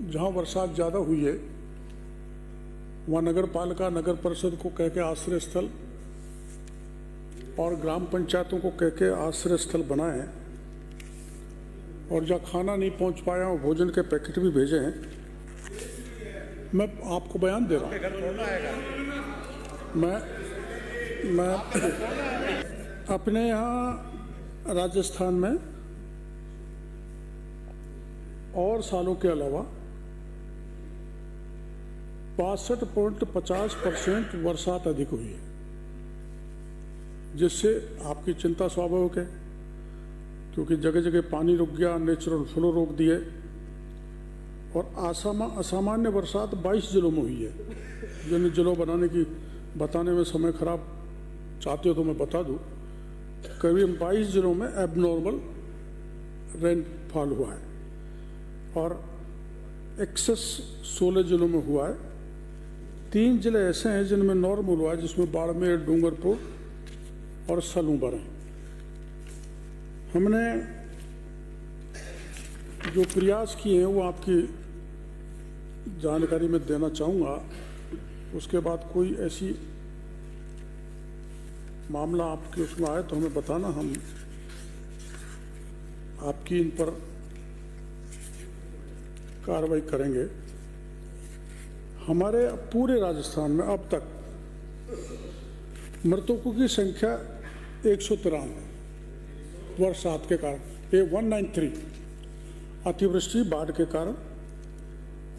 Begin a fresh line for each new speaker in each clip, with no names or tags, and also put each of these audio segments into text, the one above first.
जहाँ बरसात ज़्यादा हुई है वहाँ नगर पालिका नगर परिषद को कह के आश्रय स्थल और ग्राम पंचायतों को कह के आश्रय स्थल बनाए हैं और जहाँ खाना नहीं पहुँच पाया वो भोजन के पैकेट भी भेजे हैं। मैं आपको बयान दे रहा हूँ। मैं अपने यहाँ राजस्थान में और सालों के अलावा 62.50% बरसात अधिक हुई है, जिससे आपकी चिंता स्वाभाविक है क्योंकि जगह जगह पानी रुक गया, नेचुरल फ्लो रोक दिए और असामान्य बरसात 22 जिलों में हुई है। जिन जिलों बताने में समय खराब चाहते हो तो मैं बता दूं, करीब 22 जिलों में एबनॉर्मल रेनफॉल हुआ है और एक्सेस 16 जिलों में हुआ है। 3 जिले ऐसे हैं जिनमें नॉर्मल हुआ है, जिसमें बाड़मेर, डूंगरपुर और सलूबर हैं। हमने जो प्रयास किए हैं वो आपकी जानकारी में देना चाहूँगा। उसके बाद कोई ऐसी मामला आपके उसमें आए तो हमें बताना, हम आपकी इन पर कार्रवाई करेंगे। हमारे पूरे राजस्थान में अब तक मृतकों की संख्या 193 बरसात के कारण, 193 अतिवृष्टि बाढ़ के कारण,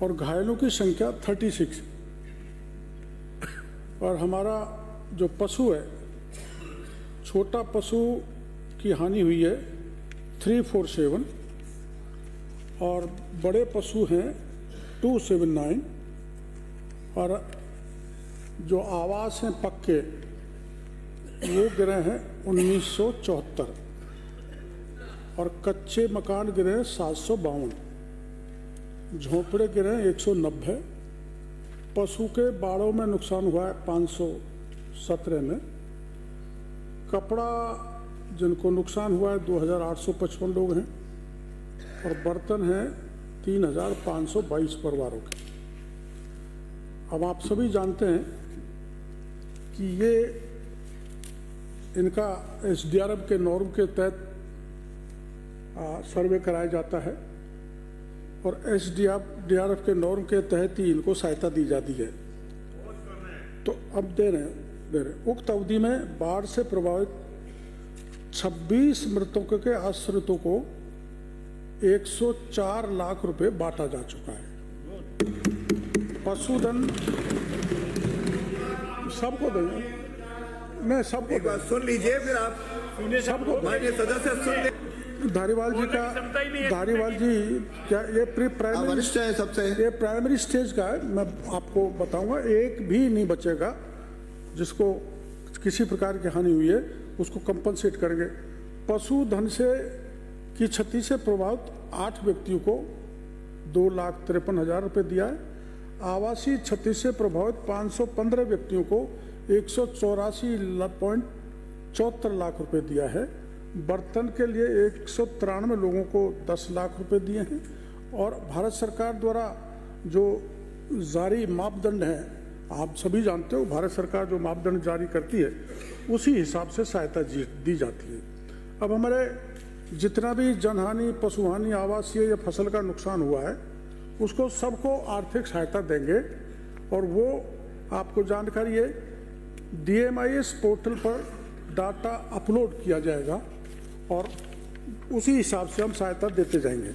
और घायलों की संख्या 36। और हमारा जो पशु है, छोटा पशु की हानि हुई है 347 और बड़े पशु हैं 279 और जो आवास हैं पक्के वो गिरे हैं 1974 और कच्चे मकान गिरे हैं 752, झोंपड़े गिरे हैं 190, पशु के बाड़ों में नुकसान हुआ है 517 में, कपड़ा जिनको नुकसान हुआ है 2855 लोग हैं और बर्तन हैं 3522 परिवारों के। अब आप सभी जानते हैं कि ये इनका एसडीआरएफ के नॉर्म के तहत सर्वे कराया जाता है और एसडीआरएफ के नॉर्म के तहत ही इनको सहायता दी जाती है। तो अब दे रहे उक्त अवधि में बाढ़ से प्रभावित 26 मृतकों के आश्रितों को 104 लाख रुपए बांटा जा चुका है। पशुधन सबको देंगे, मैं सबको
सुन लीजिए, फिर आप
सबको
सदस्य सुन।
धारीवाल जी क्या ये
वरिष्ठ है सबसे,
ये प्राइमरी स्टेज का है। मैं आपको बताऊंगा, एक भी नहीं बचेगा जिसको किसी प्रकार की हानि हुई है, उसको कंपनसेट करेंगे। पशुधन से की क्षति से प्रभावित 8 व्यक्तियों को 2,53,000 रुपये दिया है। आवासीय क्षति से प्रभावित 515 व्यक्तियों को 184.74 लाख रुपए दिया है। बर्तन के लिए 193 लोगों को 10 लाख रुपए दिए हैं और भारत सरकार द्वारा जो जारी मापदंड है, आप सभी जानते हो, भारत सरकार जो मापदंड जारी करती है उसी हिसाब से सहायता दी जाती है। अब हमारे जितना भी जनहानि, पशुहानि, आवासीय या फसल का नुकसान हुआ है उसको सबको आर्थिक सहायता देंगे और वो आपको जानकारी है DMIS पोर्टल पर डाटा अपलोड किया जाएगा और उसी हिसाब से हम सहायता देते जाएंगे।